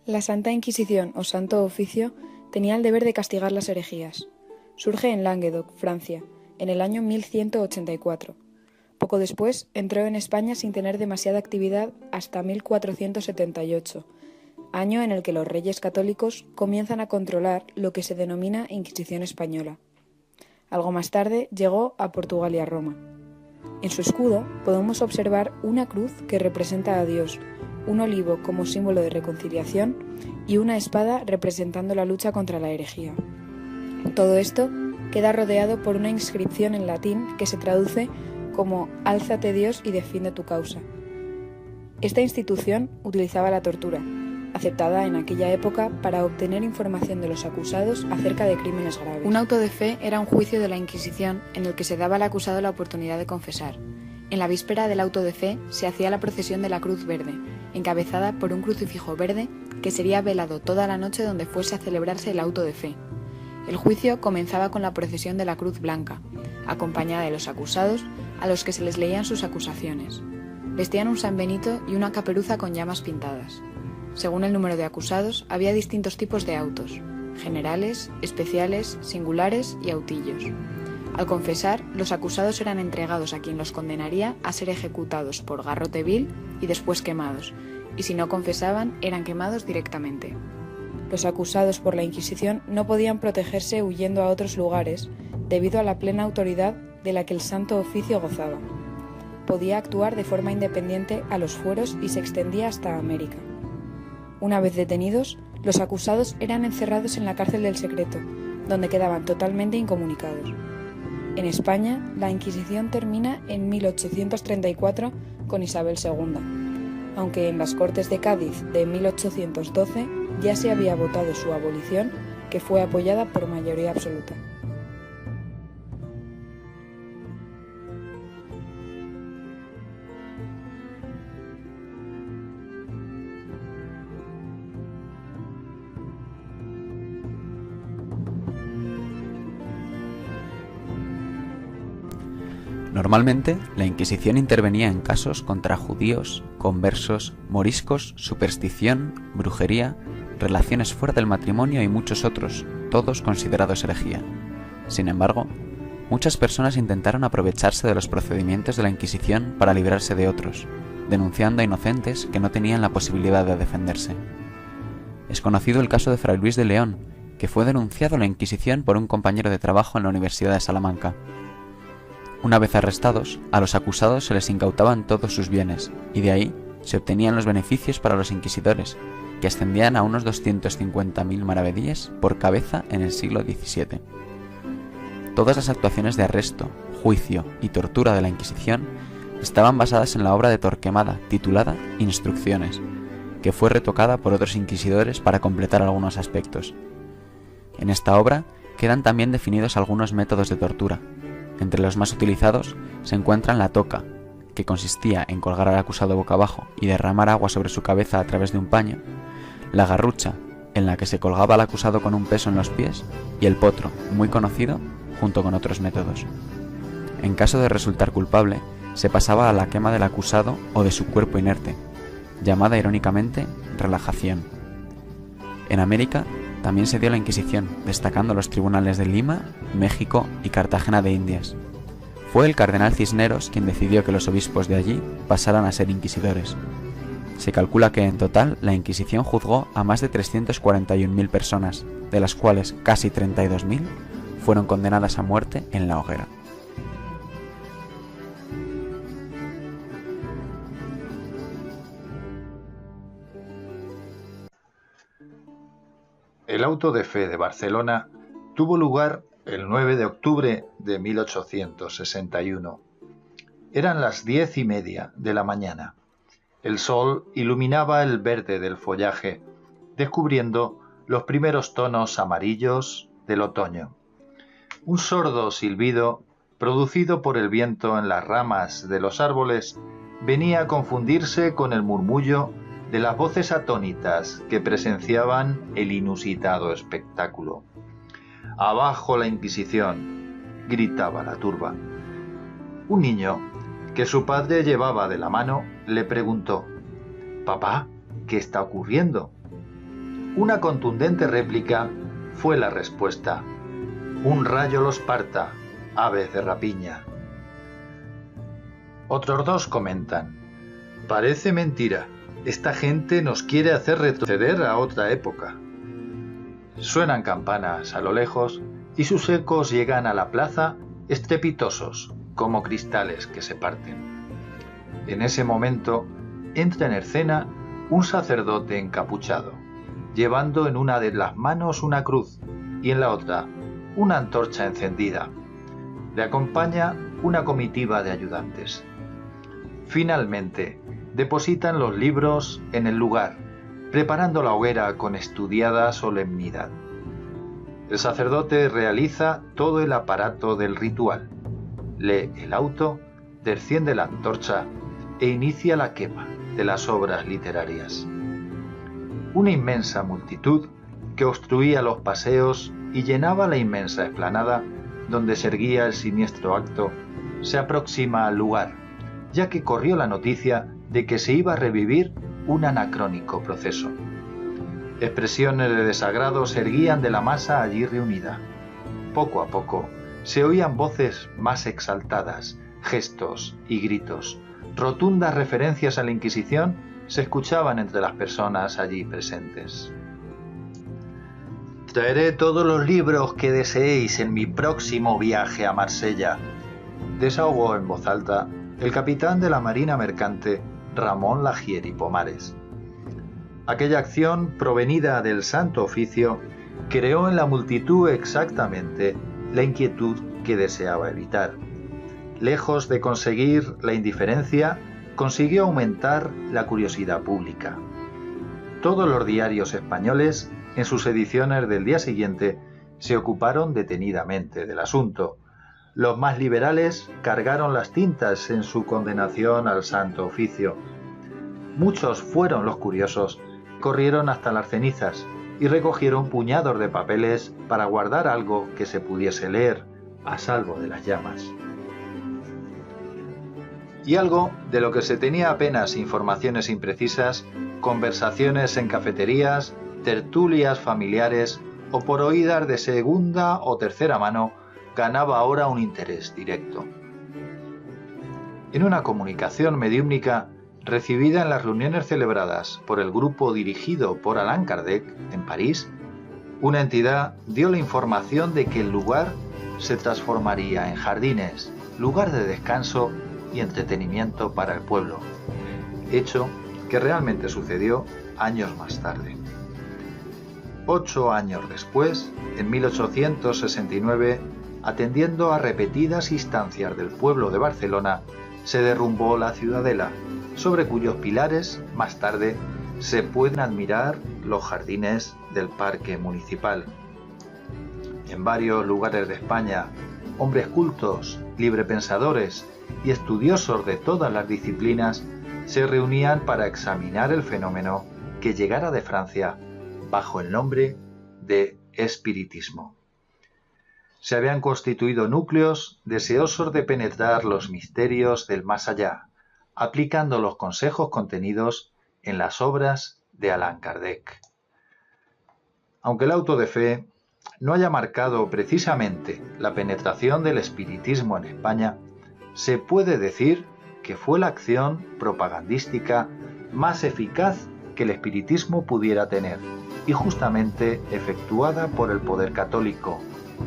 La Santa Inquisición o Santo Oficio tenía el deber de castigar las herejías. Surge en Languedoc, Francia, en el año 1184. Poco después entró en España sin tener demasiada actividad hasta 1478, año en el que los reyes católicos comienzan a controlar lo que se denomina Inquisición española. Algo más tarde llegó a Portugal y a Roma. En su escudo podemos observar una cruz que representa a Dios, un olivo como símbolo de reconciliación y una espada representando la lucha contra la herejía. Todo esto queda rodeado por una inscripción en latín que se traduce como «Álzate Dios y defiende tu causa». Esta institución utilizaba la tortura, aceptada en aquella época para obtener información de los acusados acerca de crímenes graves. Un auto de fe era un juicio de la Inquisición en el que se daba al acusado la oportunidad de confesar. En la víspera del auto de fe se hacía la procesión de la Cruz Verde, encabezada por un crucifijo verde que sería velado toda la noche donde fuese a celebrarse el auto de fe. El juicio comenzaba con la procesión de la Cruz Blanca, acompañada de los acusados a los que se les leían sus acusaciones. Vestían un San Benito y una caperuza con llamas pintadas. Según el número de acusados, había distintos tipos de autos: generales, especiales, singulares y autillos. Al confesar, los acusados eran entregados a quien los condenaría a ser ejecutados por garrote vil y después quemados, y si no confesaban, eran quemados directamente. Los acusados por la Inquisición no podían protegerse huyendo a otros lugares, debido a la plena autoridad de la que el Santo Oficio gozaba. Podía actuar de forma independiente a los fueros y se extendía hasta América. Una vez detenidos, los acusados eran encerrados en la cárcel del secreto, donde quedaban totalmente incomunicados. En España, la Inquisición termina en 1834 con Isabel II, aunque en las Cortes de Cádiz de 1812 ya se había votado su abolición, que fue apoyada por mayoría absoluta. Normalmente, la Inquisición intervenía en casos contra judíos, conversos, moriscos, superstición, brujería, relaciones fuera del matrimonio y muchos otros, todos considerados herejía. Sin embargo, muchas personas intentaron aprovecharse de los procedimientos de la Inquisición para librarse de otros, denunciando a inocentes que no tenían la posibilidad de defenderse. Es conocido el caso de Fray Luis de León, que fue denunciado a la Inquisición por un compañero de trabajo en la Universidad de Salamanca. Una vez arrestados, a los acusados se les incautaban todos sus bienes, y de ahí se obtenían los beneficios para los inquisidores, que ascendían a unos 250.000 maravedíes por cabeza en el siglo XVII. Todas las actuaciones de arresto, juicio y tortura de la Inquisición estaban basadas en la obra de Torquemada titulada Instrucciones, que fue retocada por otros inquisidores para completar algunos aspectos. En esta obra quedan también definidos algunos métodos de tortura. Entre los más utilizados se encuentran la toca, que consistía en colgar al acusado boca abajo y derramar agua sobre su cabeza a través de un paño, la garrucha, en la que se colgaba al acusado con un peso en los pies, y el potro, muy conocido, junto con otros métodos. En caso de resultar culpable, se pasaba a la quema del acusado o de su cuerpo inerte, llamada irónicamente relajación. En América también se dio la Inquisición, destacando los tribunales de Lima, México y Cartagena de Indias. Fue el cardenal Cisneros quien decidió que los obispos de allí pasaran a ser inquisidores. Se calcula que en total la Inquisición juzgó a más de 341.000 personas, de las cuales casi 32.000 fueron condenadas a muerte en la hoguera. El auto de fe de Barcelona tuvo lugar el 9 de octubre de 1861. Eran las 10:30 de la mañana. El sol iluminaba el verde del follaje, descubriendo los primeros tonos amarillos del otoño. Un sordo silbido, producido por el viento en las ramas de los árboles, venía a confundirse con el murmullo de las voces atónitas que presenciaban el inusitado espectáculo. «¡Abajo la Inquisición!», gritaba la turba. Un niño, que su padre llevaba de la mano, le preguntó: «Papá, ¿qué está ocurriendo?». Una contundente réplica fue la respuesta: un rayo los parta, aves de rapiña. Otros dos comentan: parece mentira, esta gente nos quiere hacer retroceder a otra época. Suenan campanas a lo lejos y sus ecos llegan a la plaza estrepitosos como cristales que se parten. En ese momento entra en escena un sacerdote encapuchado, llevando en una de las manos una cruz y en la otra una antorcha encendida. Le acompaña una comitiva de ayudantes. Finalmente, depositan los libros en el lugar, preparando la hoguera con estudiada solemnidad. El sacerdote realiza todo el aparato del ritual, lee el auto, desciende la antorcha e inicia la quema de las obras literarias. Una inmensa multitud que obstruía los paseos y llenaba la inmensa explanada donde se erguía el siniestro acto se aproxima al lugar, ya que corrió la noticia de que se iba a revivir un anacrónico proceso. Expresiones de desagrado se erguían de la masa allí reunida. Poco a poco se oían voces más exaltadas, gestos y gritos. Rotundas referencias a la Inquisición se escuchaban entre las personas allí presentes. Traeré todos los libros que deseéis en mi próximo viaje a Marsella, desahogó en voz alta el capitán de la Marina Mercante, Ramón Lagier y Pomares. Aquella acción provenida del Santo Oficio creó en la multitud exactamente la inquietud que deseaba evitar. Lejos de conseguir la indiferencia, consiguió aumentar la curiosidad pública. Todos los diarios españoles, en sus ediciones del día siguiente, se ocuparon detenidamente del asunto. Los más liberales cargaron las tintas en su condenación al Santo Oficio. Muchos fueron los curiosos, corrieron hasta las cenizas y recogieron puñados de papeles para guardar algo que se pudiese leer, a salvo de las llamas. Y algo de lo que se tenía apenas informaciones imprecisas, conversaciones en cafeterías, tertulias familiares o por oídas de segunda o tercera mano, ganaba ahora un interés directo. En una comunicación mediúmnica recibida en las reuniones celebradas por el grupo dirigido por Allan Kardec en París, una entidad dio la información de que el lugar se transformaría en jardines, lugar de descanso y entretenimiento para el pueblo, hecho que realmente sucedió años más tarde. 8 años después, en 1869, atendiendo a repetidas instancias del pueblo de Barcelona, se derrumbó la ciudadela, sobre cuyos pilares, más tarde, se pueden admirar los jardines del parque municipal. En varios lugares de España, hombres cultos, librepensadores y estudiosos de todas las disciplinas se reunían para examinar el fenómeno que llegara de Francia bajo el nombre de espiritismo. Se habían constituido núcleos deseosos de penetrar los misterios del más allá, aplicando los consejos contenidos en las obras de Allan Kardec. Aunque el auto de fe no haya marcado precisamente la penetración del espiritismo en España, se puede decir que fue la acción propagandística más eficaz que el espiritismo pudiera tener, y justamente efectuada por el poder católico,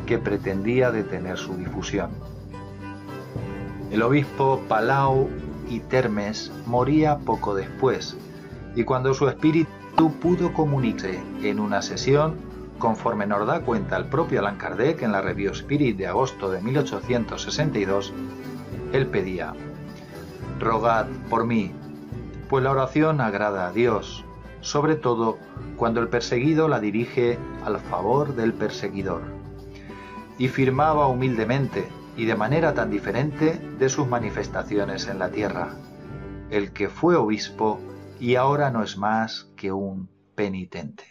que pretendía detener su difusión. El obispo Palau y Termes moría poco después, y cuando su espíritu pudo comunicarse en una sesión, conforme nos da cuenta el propio Allan Kardec en la Revue Spirit de agosto de 1862, él pedía: «Rogad por mí, pues la oración agrada a Dios, sobre todo cuando el perseguido la dirige al favor del perseguidor». Y firmaba humildemente y de manera tan diferente de sus manifestaciones en la tierra: «El que fue obispo y ahora no es más que un penitente».